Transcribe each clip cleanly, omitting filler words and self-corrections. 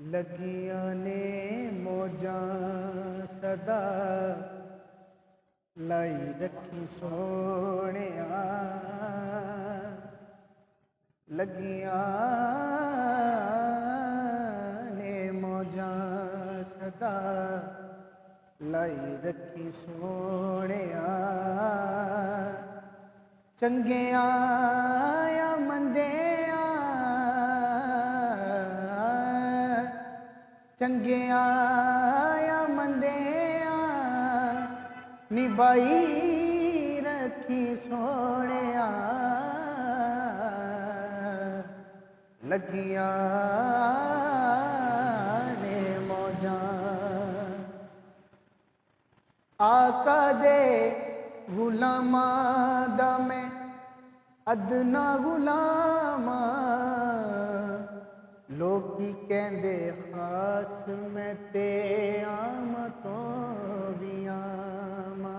लगियां ने मौजां सदा लाई रखी सोहणिया। लगियां ने मौजां सदा लाई रखी सोहणिया। चंगिया या मंदिया, चंगिया या मंदिया निभाई रखी सोहणिया। लगियां ने मौजां आका दे गुलामां दा मैं अदना गुलामा। लोकी कहंदे खास मैं ते आम तो भी आमा।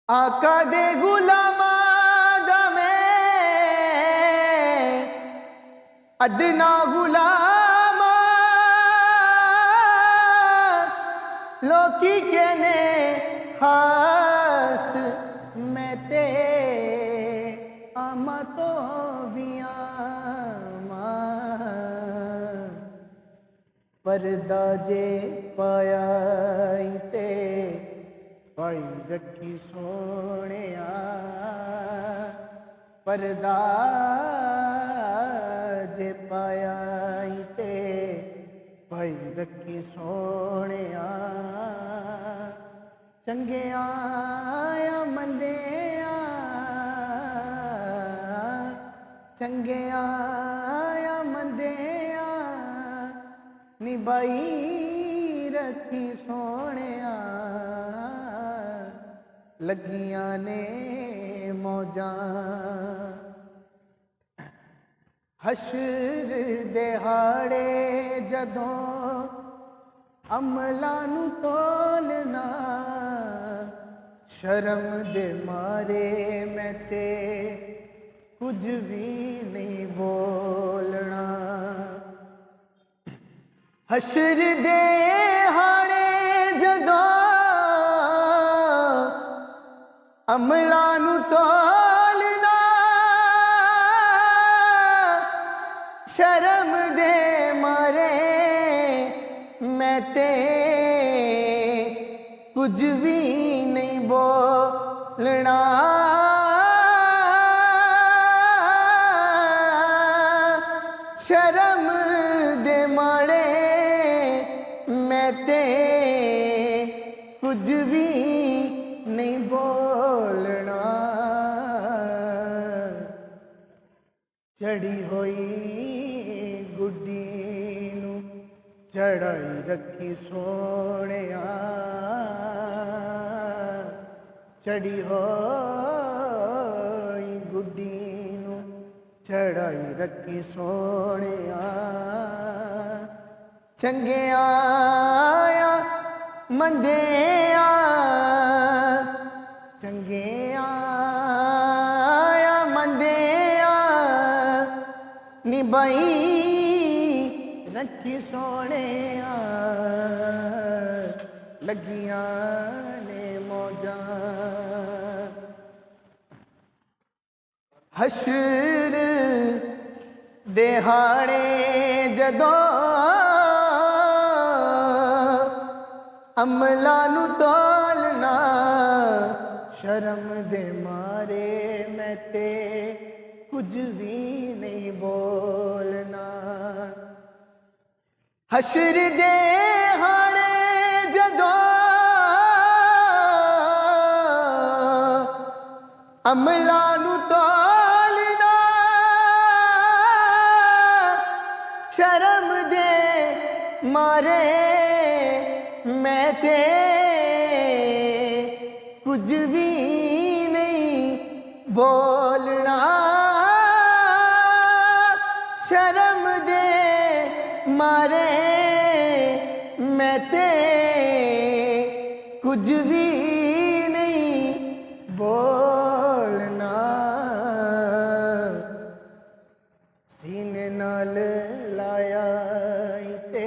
आका दे गुलामां दा मैं अदना गुलामा। लोकी कहने खास मैं ते आमा तो भी आमा। पर्दा जे पाया ते पाई रखी सोहणिया। पर्दा जे पाया ते पाई रखी सोहणिया। चंगिया या मंदिया, चंगिया या मंदिया निभाई रखी सोहणिया। लगियां ने मौजां हशर दिहाड़े जदों अमलां नूं तोलना। शर्म दे मारे मैं ते कुछ भी नहीं बोलना। हशर दिहाड़े जदों अमलां नूं तोलना। शर्म दे मारे मैं ते कुछ भी नहीं बोलना। शर्म दे मारे मैं ते कुछ भी नहीं बोलना। चढ़ी हुई गुड्डी नूं चढ़ाई रखी सोहणिया। चढ़ी होई गुड्डी नूं चढ़ाई रखी सोहणिया। चंगिया या मंदिया, चंगिया या मंदिया निभाई रखी सोहणिया। लगियां ने मौजां हशर दिहाड़े जदों अमलां नूं तोलना। शर्म दे मारे मैं ते कुछ भी नहीं बोलना। हशर दिहाड़े जदों अमलां नूं तोलना। शर्म दे मारे मैं ते कुछ भी नहीं बोलना। शर्म दे मारे मैं ते कुछ भी नहीं बोलना। सीने नाल लाया ते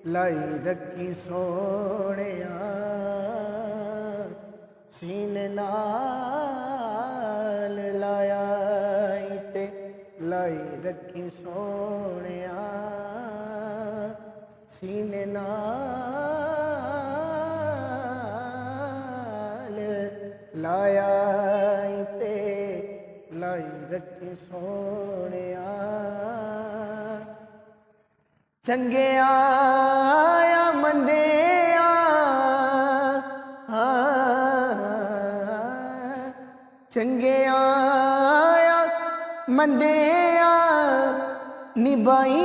लाई रखी सोहणिया, सीने नाल लाया ते लाई रखी सोहणिया, सीने नाल लाया ते लाई रखी सोहणिया। चंगिया या मंदिया चंगिया या मंदिया निभाई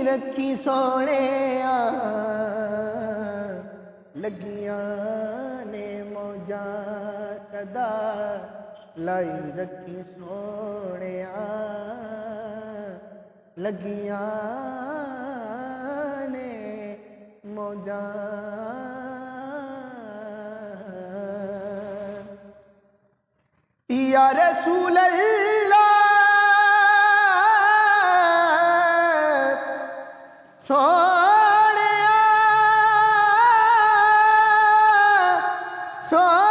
रखी सोहणिया, लगिया ने मौजा सदा लाई रखी सोहणिया, लगिया ने मौजा। या रसूल अल्लाह सोहणिया, सोहणिया